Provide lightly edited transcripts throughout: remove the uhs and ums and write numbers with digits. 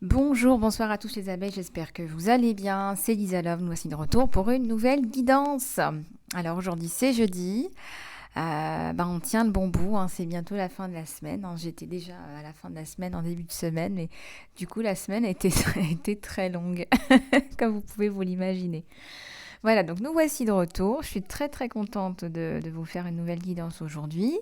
Bonjour, bonsoir à tous les abeilles, j'espère que vous allez bien. C'est Lisa Love, nous voici de retour pour une nouvelle guidance. Alors aujourd'hui c'est jeudi, on tient le bon bout, hein, c'est bientôt la fin de la semaine. Hein. J'étais déjà à la fin de la semaine en début de semaine, mais du coup la semaine a été très longue, comme vous pouvez vous l'imaginer. Voilà, donc nous voici de retour. Je suis très très contente de vous faire une nouvelle guidance aujourd'hui.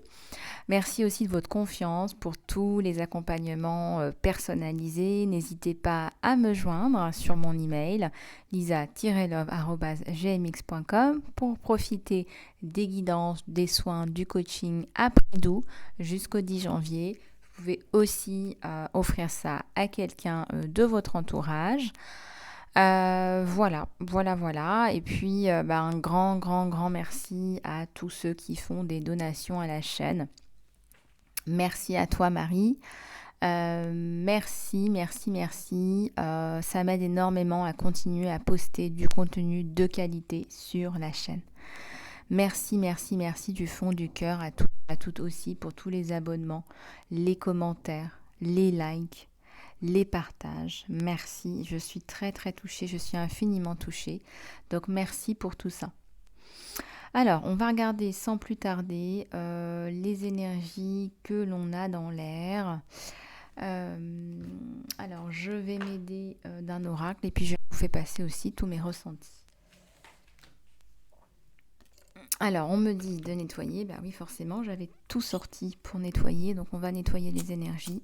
Merci aussi de votre confiance pour tous les accompagnements personnalisés. N'hésitez pas à me joindre sur mon email lisa-love@gmx.com pour profiter des guidances, des soins, du coaching à prix doux jusqu'au 10 janvier. Vous pouvez aussi offrir ça à quelqu'un de votre entourage. Voilà. Et puis, un grand merci à tous ceux qui font des donations à la chaîne. Merci à toi, Marie. Merci. Ça m'aide énormément à continuer à poster du contenu de qualité sur la chaîne. Merci du fond du cœur à toutes aussi pour tous les abonnements, les commentaires, les likes, les partages. Merci, je suis très très touchée, je suis infiniment touchée. Donc merci pour tout ça. Alors, on va regarder sans plus tarder les énergies que l'on a dans l'air. Alors, je vais m'aider d'un oracle et puis je vous fais passer aussi tous mes ressentis. Alors, on me dit de nettoyer. Bah oui, forcément, j'avais tout sorti pour nettoyer. Donc, on va nettoyer les énergies.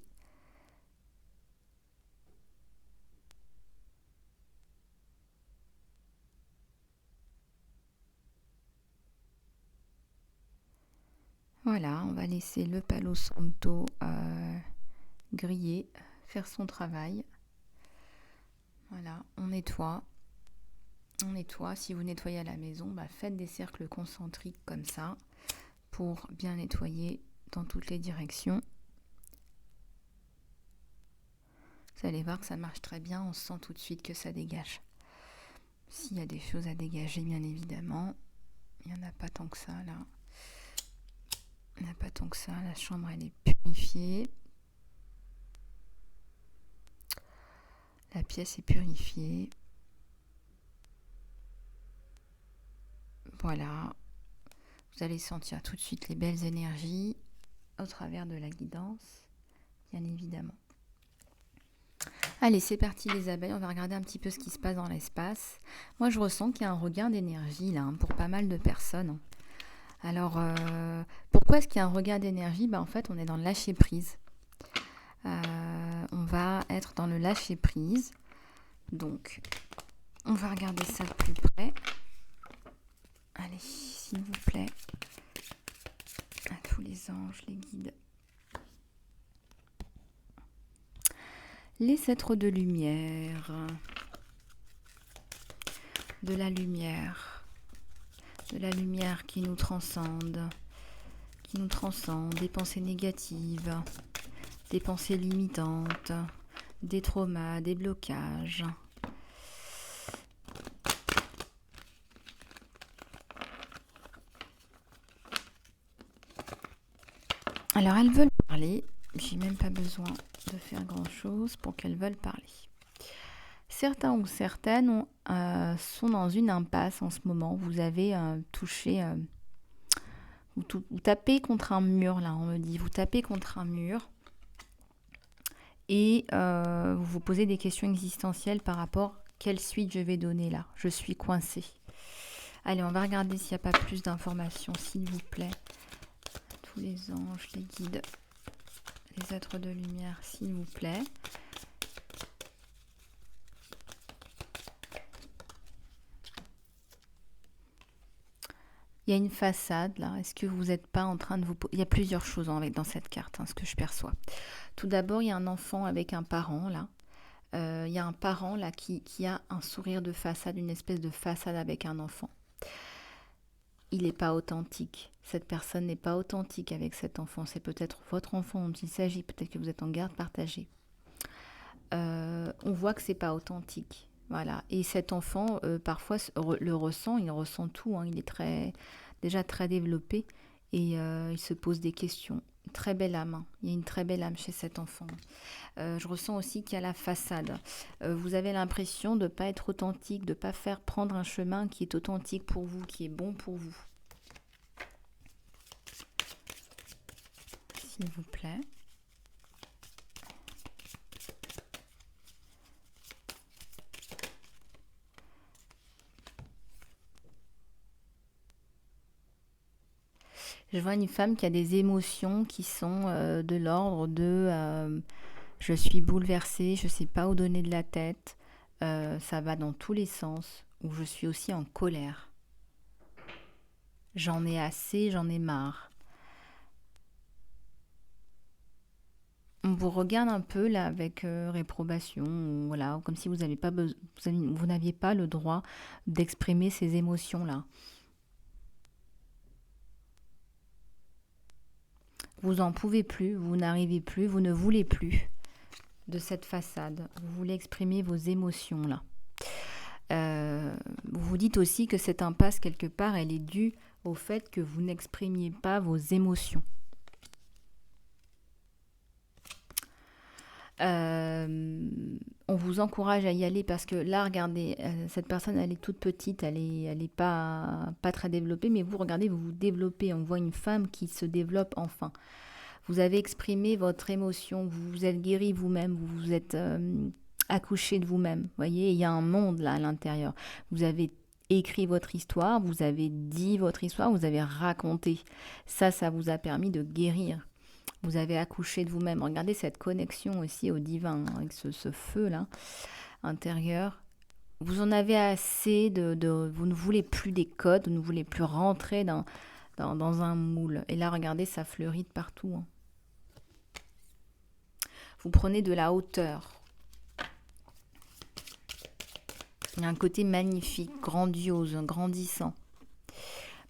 Voilà, on va laisser le Palo Santo griller, faire son travail. Voilà, on nettoie. Si vous nettoyez à la maison, faites des cercles concentriques comme ça pour bien nettoyer dans toutes les directions. Vous allez voir que ça marche très bien, on sent tout de suite que ça dégage. S'il y a des choses à dégager, bien évidemment, il n'y en a pas tant que ça là. Il n'y en a pas tant que ça, la chambre elle est purifiée. La pièce est purifiée. Voilà, vous allez sentir tout de suite les belles énergies au travers de la guidance, bien évidemment. Allez, c'est parti les abeilles, on va regarder un petit peu ce qui se passe dans l'espace. Moi, je ressens qu'il y a un regain d'énergie là, pour pas mal de personnes. Alors, pourquoi est-ce qu'il y a un regain d'énergie ? En fait, on est dans le lâcher-prise. On va être dans le lâcher-prise. Donc, on va regarder ça de plus près. Allez, s'il vous plaît, à tous les anges, les guides. Les êtres de lumière. De la lumière qui nous transcende, des pensées négatives, des pensées limitantes, des traumas, des blocages. Alors elles veulent parler, j'ai même pas besoin de faire grand chose pour qu'elles veulent parler. Certains ou certaines sont dans une impasse en ce moment. Vous avez touché, vous tapez contre un mur là, on me dit. Vous tapez contre un mur et vous vous posez des questions existentielles par rapport à quelle suite je vais donner là. Je suis coincée. Allez, on va regarder s'il n'y a pas plus d'informations, s'il vous plaît. Tous les anges, les guides, les êtres de lumière, s'il vous plaît. Il y a une façade là. Est-ce que vous n'êtes pas en train de vous... Il y a plusieurs choses dans cette carte, ce que je perçois. Tout d'abord, il y a un enfant avec un parent là. Il y a un parent là qui a un sourire de façade, une espèce de façade avec un enfant. Il n'est pas authentique. Cette personne n'est pas authentique avec cet enfant. C'est peut-être votre enfant dont il s'agit. Peut-être que vous êtes en garde partagée. On voit que c'est pas authentique. Voilà. Et cet enfant, parfois, le ressent. Il ressent tout. Il est déjà très développé. Et il se pose des questions. Très belle âme, hein. Il y a une très belle âme chez cet enfant. Je ressens aussi qu'il y a la façade. Vous avez l'impression de ne pas être authentique, de ne pas faire prendre un chemin qui est authentique pour vous, qui est bon pour vous. S'il vous plaît. Je vois une femme qui a des émotions qui sont de l'ordre de je suis bouleversée, je ne sais pas où donner de la tête, ça va dans tous les sens, ou je suis aussi en colère. J'en ai assez, j'en ai marre. On vous regarde un peu là avec réprobation, ou voilà, comme si vous n'aviez pas, vous n'aviez pas le droit d'exprimer ces émotions-là. Vous en pouvez plus, vous n'arrivez plus, vous ne voulez plus de cette façade. Vous voulez exprimer vos émotions là. Vous vous dites aussi que cette impasse quelque part, elle est due au fait que vous n'exprimiez pas vos émotions. On vous encourage à y aller parce que là, regardez, cette personne, elle est toute petite, elle est pas très développée, mais vous, regardez, vous vous développez. On voit une femme qui se développe enfin. Vous avez exprimé votre émotion, vous vous êtes guéri vous-même, vous vous êtes accouché de vous-même. Vous voyez, il y a un monde là à l'intérieur. Vous avez écrit votre histoire, vous avez dit votre histoire, vous avez raconté. Ça vous a permis de guérir. Vous avez accouché de vous-même. Regardez cette connexion aussi au divin, hein, avec ce feu-là intérieur. Vous en avez assez vous ne voulez plus des codes, vous ne voulez plus rentrer dans un moule. Et là, regardez, ça fleurit de partout, hein. Vous prenez de la hauteur. Il y a un côté magnifique, grandiose, grandissant.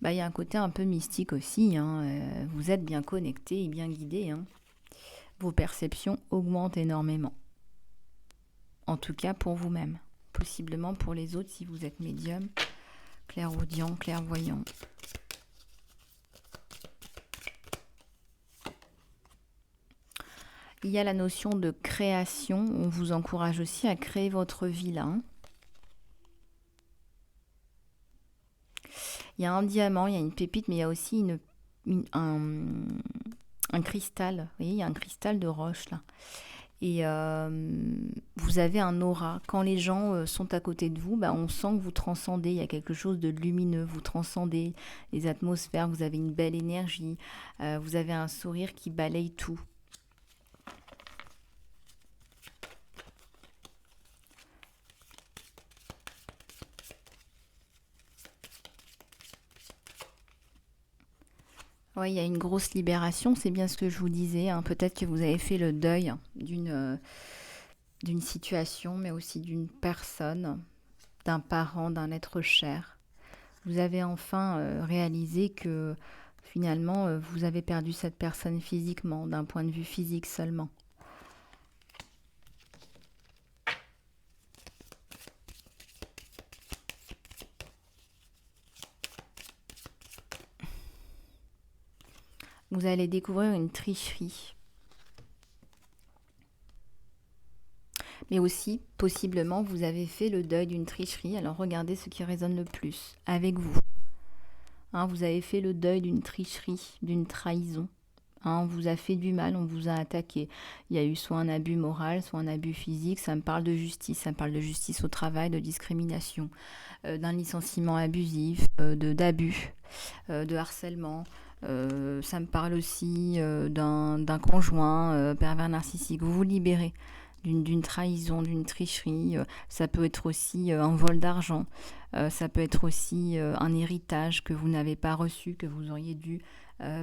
Il y a un côté un peu mystique aussi, hein. Vous êtes bien connecté et bien guidé, hein. Vos perceptions augmentent énormément. En tout cas pour vous-même. Possiblement pour les autres si vous êtes médium, clairaudient, clairvoyant. Il y a la notion de création. On vous encourage aussi à créer votre vie là, hein. Il y a un diamant, il y a une pépite, mais il y a aussi un cristal. Vous voyez, il y a un cristal de roche là. Et vous avez un aura. Quand les gens sont à côté de vous, on sent que vous transcendez. Il y a quelque chose de lumineux. Vous transcendez les atmosphères. Vous avez une belle énergie. Vous avez un sourire qui balaye tout. Oui, il y a une grosse libération, c'est bien ce que je vous disais, hein. Peut-être que vous avez fait le deuil d'une situation, mais aussi d'une personne, d'un parent, d'un être cher. Vous avez enfin réalisé que finalement, vous avez perdu cette personne physiquement, d'un point de vue physique seulement. Vous allez découvrir une tricherie. Mais aussi, possiblement, vous avez fait le deuil d'une tricherie. Alors regardez ce qui résonne le plus avec vous. Hein, vous avez fait le deuil d'une tricherie, d'une trahison. Hein, on vous a fait du mal, on vous a attaqué. Il y a eu soit un abus moral, soit un abus physique. Ça me parle de justice. Ça me parle de justice au travail, de discrimination, d'un licenciement abusif, d'abus, de harcèlement. Ça me parle aussi d'un conjoint pervers narcissique. Vous vous libérez d'une trahison, d'une tricherie. Ça peut être aussi un vol d'argent. Ça peut être aussi un héritage que vous n'avez pas reçu, que vous auriez dû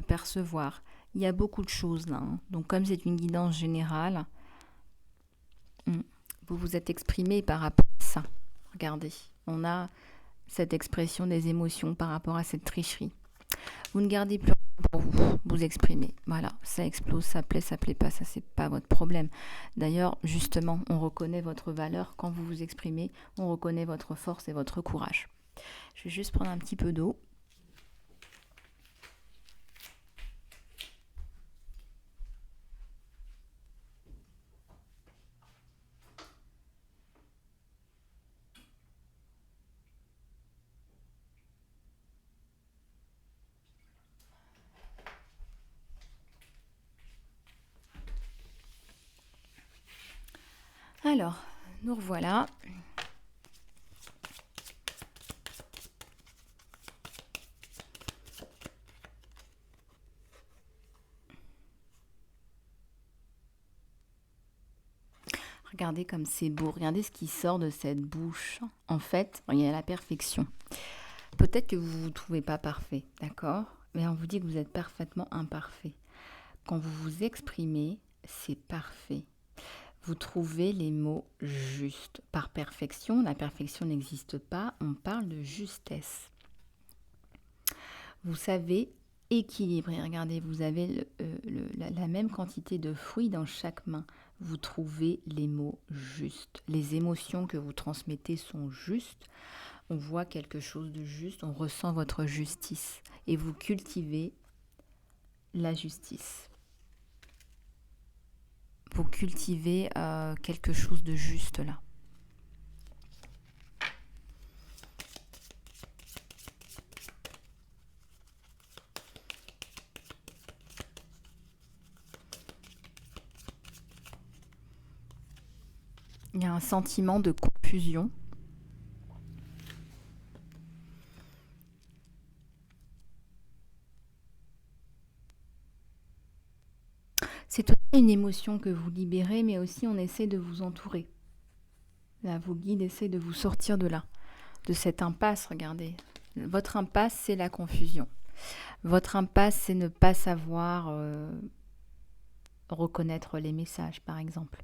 percevoir. Il y a beaucoup de choses là, hein. Donc comme c'est une guidance générale, vous vous êtes exprimé par rapport à ça. Regardez, on a cette expression des émotions par rapport à cette tricherie. Vous ne gardez plus rien pour vous, vous exprimez. Voilà, ça explose, ça plaît pas, ça c'est pas votre problème. D'ailleurs, justement, on reconnaît votre valeur quand vous vous exprimez, on reconnaît votre force et votre courage. Je vais juste prendre un petit peu d'eau. Alors, nous revoilà. Regardez comme c'est beau, regardez ce qui sort de cette bouche. En fait, il y a la perfection. Peut-être que vous ne vous trouvez pas parfait, d'accord? Mais on vous dit que vous êtes parfaitement imparfait. Quand vous vous exprimez, c'est parfait. Vous trouvez les mots justes. Par perfection, la perfection n'existe pas, on parle de justesse. Vous savez équilibrer. Regardez, vous avez la même quantité de fruits dans chaque main. Vous trouvez les mots justes. Les émotions que vous transmettez sont justes. On voit quelque chose de juste, on ressent votre justice. Et vous cultivez la justice. Vous cultivez quelque chose de juste là. Il y a un sentiment de confusion. C'est aussi une émotion que vous libérez, mais aussi on essaie de vous entourer. Là, vos guides essaient de vous sortir de là, de cette impasse, regardez. Votre impasse, c'est la confusion. Votre impasse, c'est ne pas savoir reconnaître les messages, par exemple.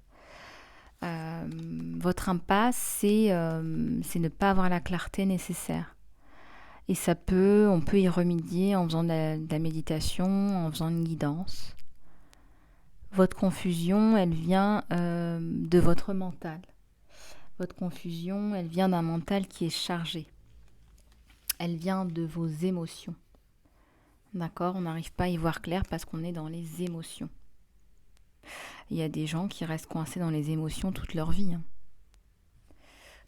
Votre impasse, c'est ne pas avoir la clarté nécessaire. Et on peut y remédier en faisant de la méditation, en faisant une guidance. Votre confusion, elle vient de votre mental. Votre confusion, elle vient d'un mental qui est chargé. Elle vient de vos émotions. D'accord? On n'arrive pas à y voir clair parce qu'on est dans les émotions. Il y a des gens qui restent coincés dans les émotions toute leur vie.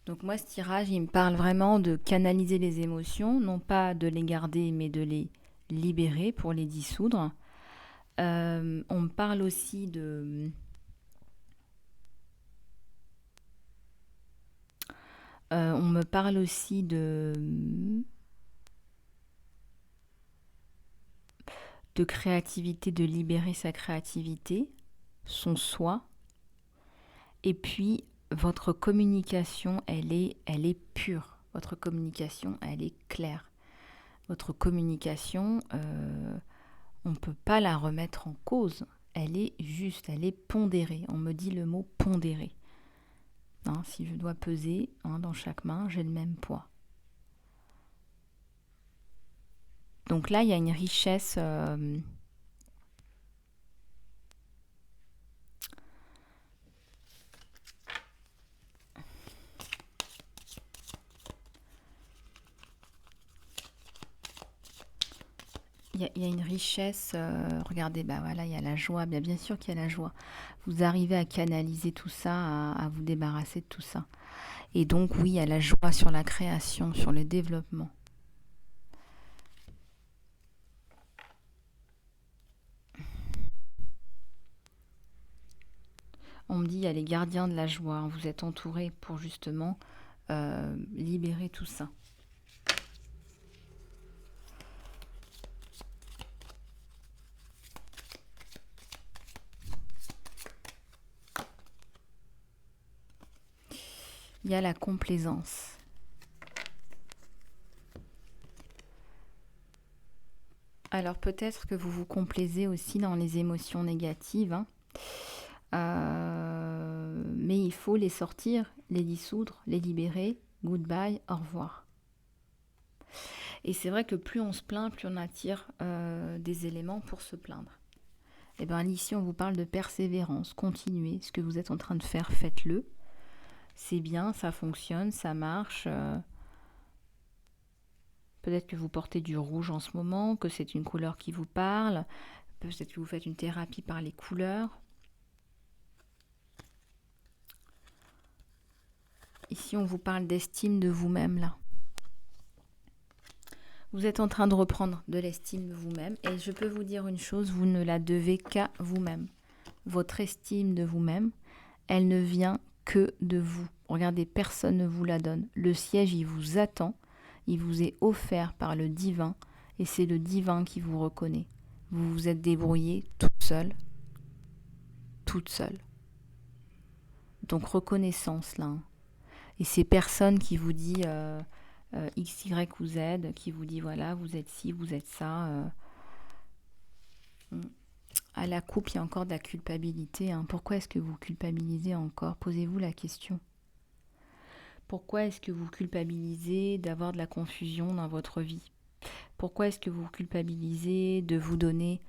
Donc moi, ce tirage, il me parle vraiment de canaliser les émotions, non pas de les garder, mais de les libérer pour les dissoudre. On me parle aussi de... on me parle aussi de créativité, de libérer sa créativité, son soi. Et puis, votre communication, elle est pure. Votre communication, elle est claire. Votre communication, on ne peut pas la remettre en cause. Elle est juste, elle est pondérée. On me dit le mot pondéré. Hein, si je dois peser dans chaque main, j'ai le même poids. Donc là, il y a une richesse... Il y a une richesse, regardez, bah voilà, il y a la joie, bien sûr qu'il y a la joie. Vous arrivez à canaliser tout ça, à vous débarrasser de tout ça. Et donc oui, il y a la joie sur la création, sur le développement. On me dit, il y a les gardiens de la joie, hein, vous êtes entourés pour justement libérer tout ça. Il y a la complaisance. Alors peut-être que vous vous complaisez aussi dans les émotions négatives, hein. Mais il faut les sortir, les dissoudre, les libérer. Goodbye, au revoir. Et c'est vrai que plus on se plaint, plus on attire des éléments pour se plaindre. Et bien ici, on vous parle de persévérance. Continuez. Ce que vous êtes en train de faire, faites-le. C'est bien, ça fonctionne, ça marche. Peut-être que vous portez du rouge en ce moment, que c'est une couleur qui vous parle. Peut-être que vous faites une thérapie par les couleurs. Ici, on vous parle d'estime de vous-même, là. Vous êtes en train de reprendre de l'estime de vous-même. Et je peux vous dire une chose, vous ne la devez qu'à vous-même. Votre estime de vous-même, elle ne vient que de vous. Regardez, personne ne vous la donne. Le siège, il vous attend. Il vous est offert par le divin et c'est le divin qui vous reconnaît. Vous vous êtes débrouillé toute seule. Toute seule. Donc reconnaissance là. Et ces personnes qui vous dit X, Y ou Z, qui vous dit voilà, vous êtes ci, vous êtes ça. À la coupe, il y a encore de la culpabilité. Hein. Pourquoi est-ce que vous culpabilisez encore? Posez-vous la question. Pourquoi est-ce que vous culpabilisez d'avoir de la confusion dans votre vie? Pourquoi est-ce que vous culpabilisez de vous donner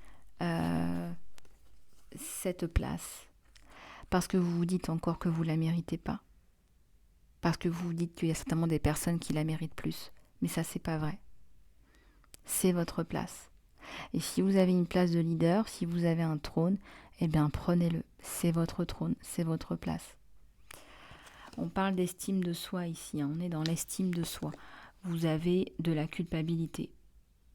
cette place? Parce que vous vous dites encore que vous ne la méritez pas. Parce que vous vous dites qu'il y a certainement des personnes qui la méritent plus. Mais ça, c'est pas vrai. C'est votre place. Et si vous avez une place de leader, si vous avez un trône, eh bien prenez-le. C'est votre trône, c'est votre place. On parle d'estime de soi ici, hein. On est dans l'estime de soi. Vous avez de la culpabilité.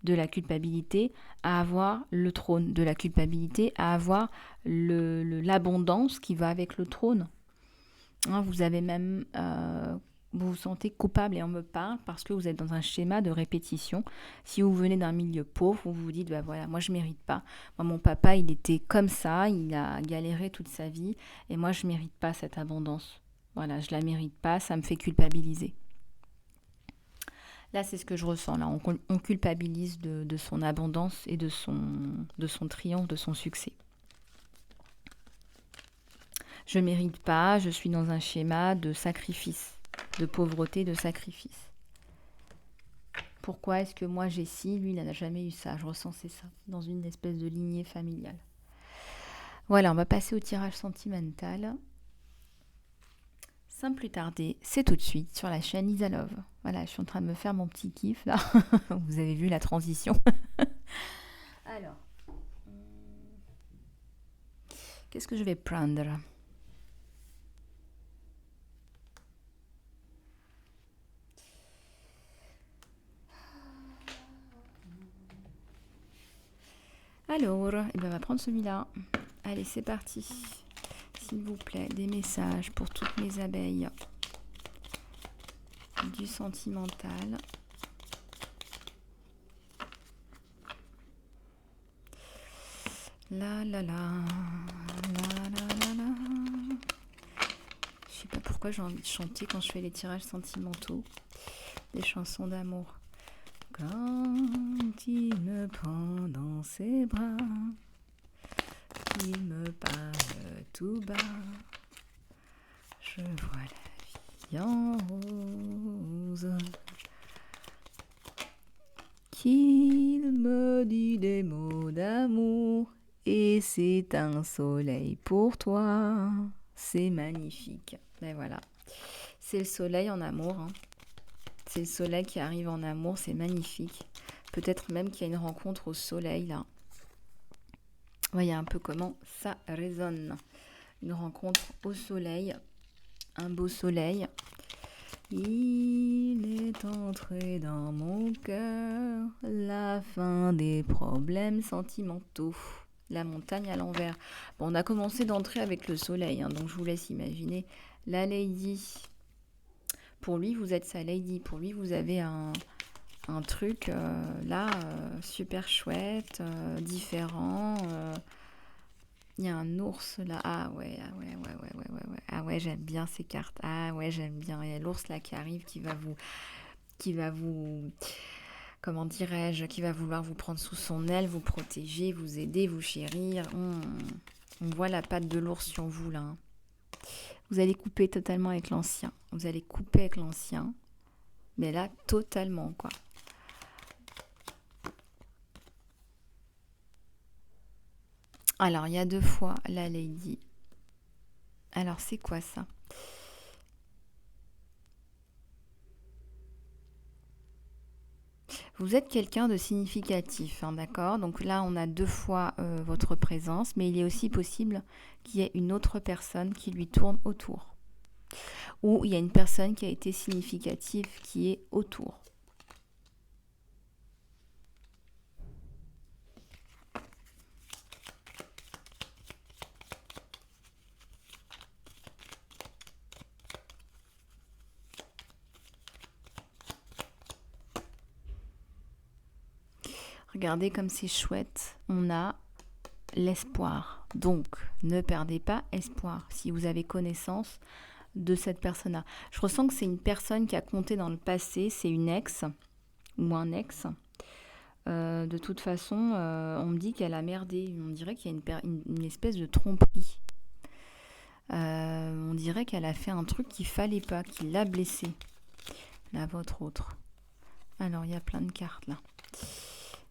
De la culpabilité à avoir le trône. De la culpabilité à avoir l'abondance qui va avec le trône. Hein, vous avez même... vous vous sentez coupable et on me parle parce que vous êtes dans un schéma de répétition. Si vous venez d'un milieu pauvre, vous vous dites, bah voilà, moi je ne mérite pas. Moi, mon papa, il était comme ça, il a galéré toute sa vie et moi je ne mérite pas cette abondance. Voilà, je ne la mérite pas, ça me fait culpabiliser. Là, c'est ce que je ressens. Là, on culpabilise de son abondance et de son triomphe, de son succès. Je ne mérite pas, je suis dans un schéma de sacrifice, de pauvreté, de sacrifice. Pourquoi est-ce que moi j'ai ci, lui il n'a jamais eu ça? Je ressentais ça dans une espèce de lignée familiale. Voilà, on va passer au tirage sentimental. Sans plus tarder, c'est tout de suite sur la chaîne Lisa Love. Voilà, je suis en train de me faire mon petit kiff là. Vous avez vu la transition. Alors, qu'est-ce que je vais prendre? Alors, eh ben, on va prendre celui-là. Allez, c'est parti. S'il vous plaît, des messages pour toutes mes abeilles. Du sentimental. La la la, la la la la. Je sais pas pourquoi j'ai envie de chanter quand je fais les tirages sentimentaux. Des chansons d'amour. Quand il me prend dans ses bras, il me parle tout bas, je vois la vie en rose. Qu'il me dit des mots d'amour et c'est un soleil pour toi. C'est magnifique. Mais voilà, c'est le soleil en amour. Hein. C'est le soleil qui arrive en amour, c'est magnifique. Peut-être même qu'il y a une rencontre au soleil là. Voyez un peu comment ça résonne. Une rencontre au soleil, un beau soleil. Il est entré dans mon cœur la fin des problèmes sentimentaux. La montagne à l'envers. Bon, on a commencé d'entrer avec le soleil, hein, donc je vous laisse imaginer la lady. Pour lui, vous êtes sa lady. Pour lui, vous avez un truc là super chouette, différent. Il y a un ours là. Ah ouais. Ah ouais, j'aime bien ces cartes. Ah ouais, j'aime bien. Il y a l'ours là qui arrive, qui va vous, comment dirais-je, qui va vouloir vous prendre sous son aile, vous protéger, vous aider, vous chérir. On voit la patte de l'ours sur vous là. Hein. Vous allez couper totalement avec l'ancien. Vous allez couper avec l'ancien. Mais là, totalement, quoi. Alors, il y a 2 fois la lady. Alors, c'est quoi ça? Vous êtes quelqu'un de significatif, hein, d'accord? Donc là, on a 2 fois votre présence, mais il est aussi possible qu'il y ait une autre personne qui lui tourne autour. Ou il y a une personne qui a été significative qui est autour. regardez comme c'est chouette. On a l'espoir. Donc, ne perdez pas espoir si vous avez connaissance de cette personne-là. Je ressens que c'est une personne qui a compté dans le passé, c'est une ex ou un ex. De toute façon, on me dit qu'elle a merdé. On dirait qu'il y a une espèce de tromperie. On dirait qu'elle a fait un truc qu'il fallait pas, qui l'a blessée. La vôtre autre. Alors, il y a plein de cartes là.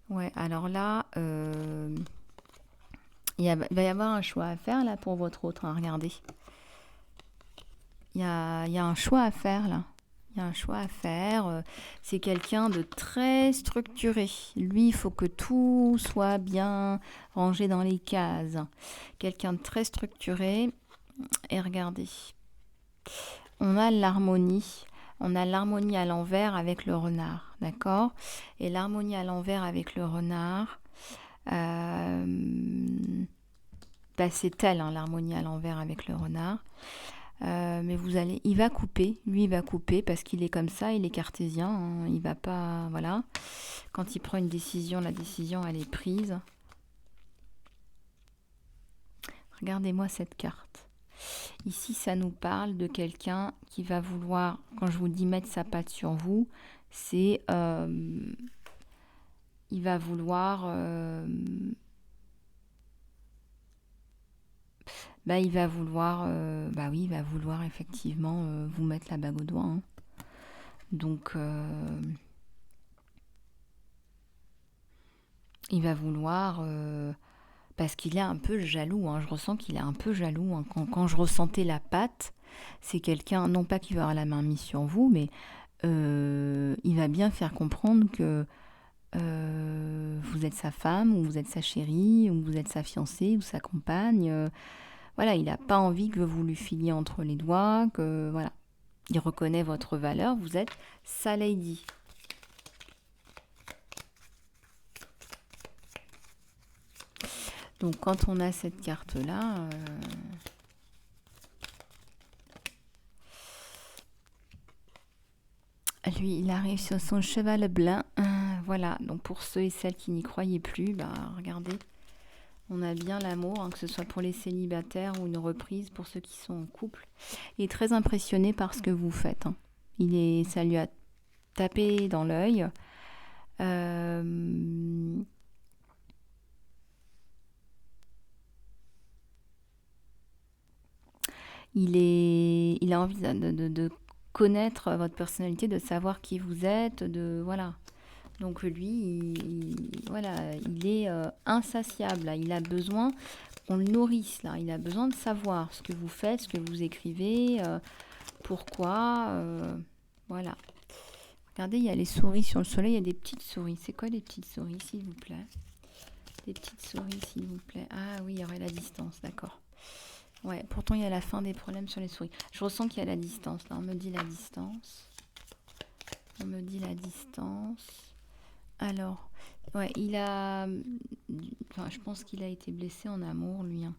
Ouais, alors là, il va y avoir un choix à faire là pour votre autre. Hein, regardez. Il y a un choix à faire là. Il y a un choix à faire. C'est quelqu'un de très structuré. Lui, il faut que tout soit bien rangé dans les cases. Quelqu'un de très structuré. Et regardez. On a l'harmonie. On a l'harmonie à l'envers avec le renard. D'accord ? Et l'harmonie à l'envers avec le renard, c'est elle, hein, l'harmonie à l'envers avec le renard. Mais il va couper, lui il va couper parce qu'il est comme ça, il est cartésien, hein, il va pas, voilà. Quand il prend une décision, la décision elle est prise. Regardez-moi cette carte. Ici ça nous parle de quelqu'un qui va vouloir, quand je vous dis mettre sa patte sur vous, c'est il va vouloir il va vouloir effectivement vous mettre la bague au doigt. Hein. Donc, il va vouloir, parce qu'il est un peu jaloux. Hein. Je ressens qu'il est un peu jaloux. Hein. Quand je ressentais la patte, c'est quelqu'un, non pas qui va avoir la main mise sur vous, mais il va bien faire comprendre que vous êtes sa femme, ou vous êtes sa chérie, ou vous êtes sa fiancée, ou sa compagne. Voilà, il n'a pas envie que vous lui filiez entre les doigts, que voilà. Il reconnaît votre valeur, vous êtes sa lady. Donc quand on a cette carte-là, lui, il arrive sur son cheval blanc. Voilà, donc pour ceux et celles qui n'y croyaient plus, regardez. On a bien l'amour, hein, que ce soit pour les célibataires ou une reprise pour ceux qui sont en couple. Il est très impressionné par ce que vous faites. Hein. Ça lui a tapé dans l'œil. Il a envie de connaître votre personnalité, de savoir qui vous êtes, voilà. Donc lui, il est insatiable. Là. Il a besoin qu'on le nourrisse. Là. Il a besoin de savoir ce que vous faites, ce que vous écrivez, pourquoi. Voilà. Regardez, il y a les souris sur le soleil. Il y a des petites souris. C'est quoi les petites souris, s'il vous plaît? Des petites souris, s'il vous plaît. Ah oui, il y aurait la distance, d'accord. Ouais, pourtant il y a la fin des problèmes sur les souris. Je ressens qu'il y a la distance. Là, on me dit la distance. Alors, ouais, je pense qu'il a été blessé en amour, lui. Hein.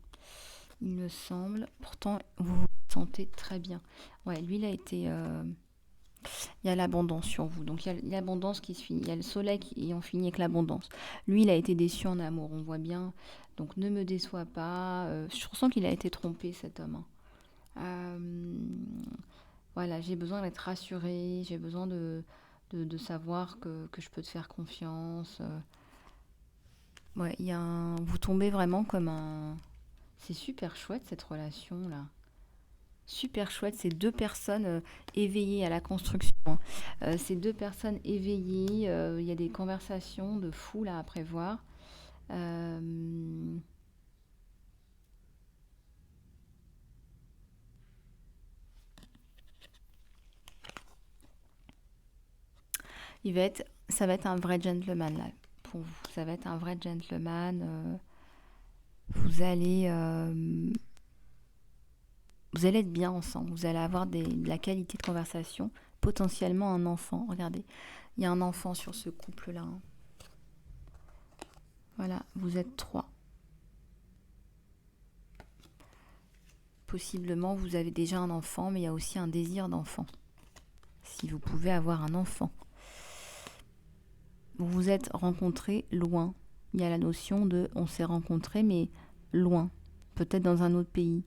Il me semble. Pourtant, vous vous sentez très bien. Ouais, lui, il a été... Il y a l'abondance sur vous. Donc, il y a l'abondance qui se finit. Il y a le soleil qui en finit avec l'abondance. Lui, il a été déçu en amour, on voit bien. Donc, ne me déçois pas. Je ressens qu'il a été trompé, cet homme. Hein. Voilà, j'ai besoin d'être rassurée. J'ai besoin de savoir que je peux te faire confiance. Ouais, vous tombez vraiment comme un... C'est super chouette, cette relation-là. Super chouette, c'est deux personnes éveillées à la construction. Hein. Ces deux personnes éveillées, il y a des conversations de fou là à prévoir. Ça va être un vrai gentleman là pour vous. Ça va être un vrai gentleman. Vous allez être bien ensemble. Vous allez avoir de la qualité de conversation. Potentiellement un enfant. Regardez, il y a un enfant sur ce couple-là. Hein. Voilà, vous êtes 3. Possiblement, vous avez déjà un enfant, mais il y a aussi un désir d'enfant. Si vous pouvez avoir un enfant. Vous vous êtes rencontrés loin. Il y a la notion de on s'est rencontrés mais loin, peut-être dans un autre pays.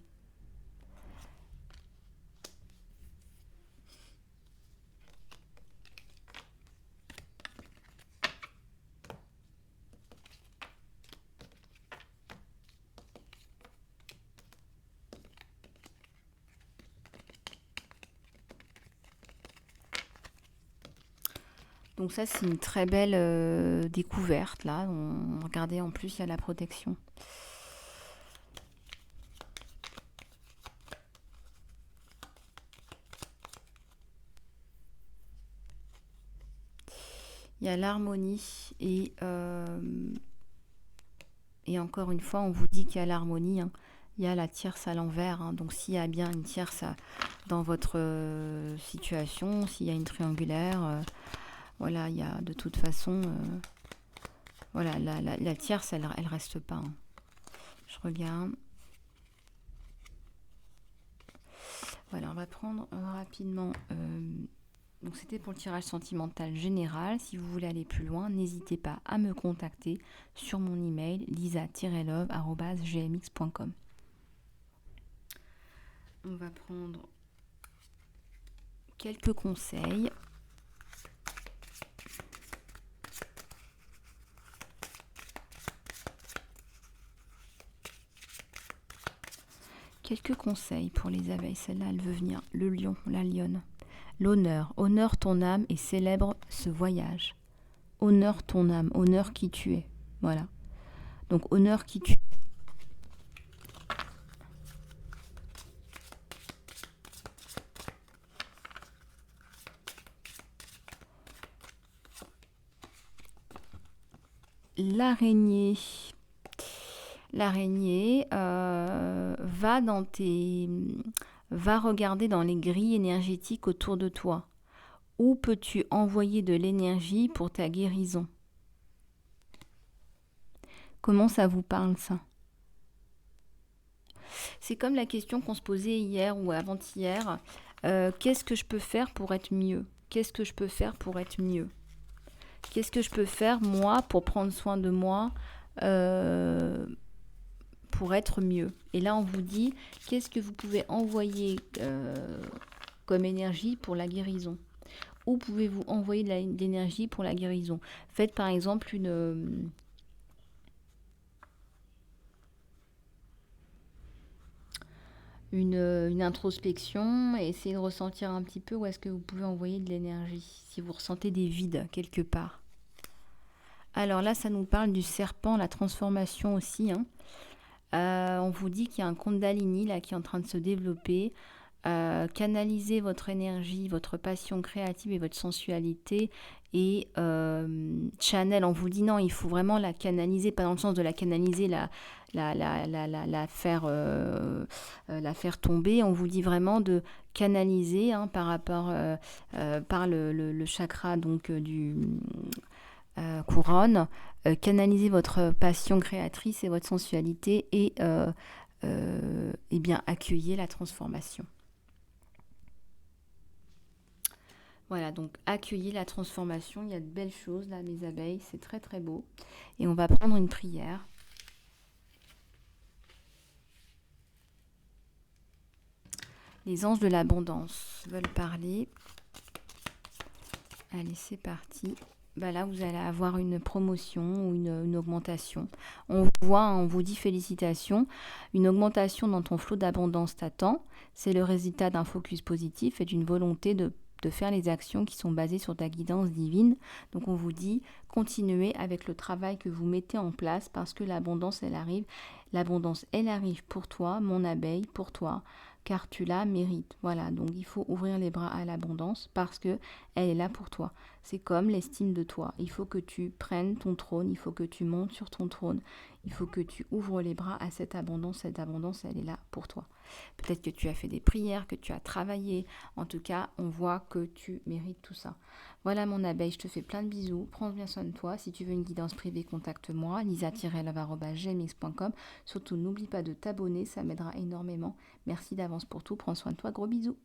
Donc ça, c'est une très belle découverte, là. Regardez, en plus, il y a la protection. Il y a l'harmonie et encore une fois, on vous dit qu'il y a l'harmonie, hein. Il y a la tierce à l'envers, hein. Donc s'il y a bien une tierce dans votre situation, s'il y a une triangulaire, voilà, il y a de toute façon, voilà, la tierce, elle reste pas, hein. Je regarde. Voilà, on va prendre rapidement. Donc c'était pour le tirage sentimental général. Si vous voulez aller plus loin, n'hésitez pas à me contacter sur mon email lisa-love@gmx.com. On va prendre quelques conseils. Quelques conseils pour les abeilles. Celle-là, elle veut venir. Le lion, la lionne. L'honneur. Honore ton âme et célèbre ce voyage. Honore ton âme. Honore qui tu es. Voilà. Donc, honore qui tu es. L'araignée. L'araignée va regarder dans les grilles énergétiques autour de toi. Où peux-tu envoyer de l'énergie pour ta guérison? Comment ça vous parle, ça? C'est comme la question qu'on se posait hier ou avant-hier. Qu'est-ce que je peux faire pour être mieux? Qu'est-ce que je peux faire pour être mieux? Qu'est-ce que je peux faire, moi, pour prendre soin de moi pour être mieux? Et là, on vous dit, qu'est-ce que vous pouvez envoyer comme énergie pour la guérison? Où pouvez-vous envoyer de l'énergie pour la guérison? Faites par exemple une introspection et essayez de ressentir un petit peu où est-ce que vous pouvez envoyer de l'énergie, si vous ressentez des vides quelque part. Alors là, ça nous parle du serpent, la transformation aussi, hein. On vous dit qu'il y a un Kundalini là, qui est en train de se développer. Canalisez votre énergie, votre passion créative et votre sensualité et channel, on vous dit non, il faut vraiment la canaliser, pas dans le sens de la canaliser, la faire tomber. On vous dit vraiment de canaliser, hein, par rapport par le chakra donc du couronne, canaliser votre passion créatrice et votre sensualité et bien accueillir la transformation. Voilà, donc accueillir la transformation. Il y a de belles choses là, mes abeilles, c'est très très beau. Et on va prendre une prière. Les anges de l'abondance veulent parler. Allez, c'est parti. Bah là, vous allez avoir une promotion ou une augmentation. On voit, on vous dit félicitations. Une augmentation dans ton flot d'abondance t'attend. C'est le résultat d'un focus positif et d'une volonté de faire les actions qui sont basées sur ta guidance divine. Donc on vous dit, continuez avec le travail que vous mettez en place parce que l'abondance, elle arrive. L'abondance, elle arrive pour toi, mon abeille, pour toi, car tu la mérites. Voilà, donc il faut ouvrir les bras à l'abondance parce que elle est là pour toi. C'est comme l'estime de toi. Il faut que tu prennes ton trône, il faut que tu montes sur ton trône, il faut que tu ouvres les bras à cette abondance. Cette abondance, elle est là pour toi. Peut-être que tu as fait des prières, que tu as travaillé. En tout cas, on voit que tu mérites tout ça. Voilà mon abeille, je te fais plein de bisous. Prends bien soin de toi. Si tu veux une guidance privée, contacte-moi, lisa-love@gmx.com. Surtout, n'oublie pas de t'abonner, ça m'aidera énormément. Merci d'avance pour tout. Prends soin de toi. Gros bisous.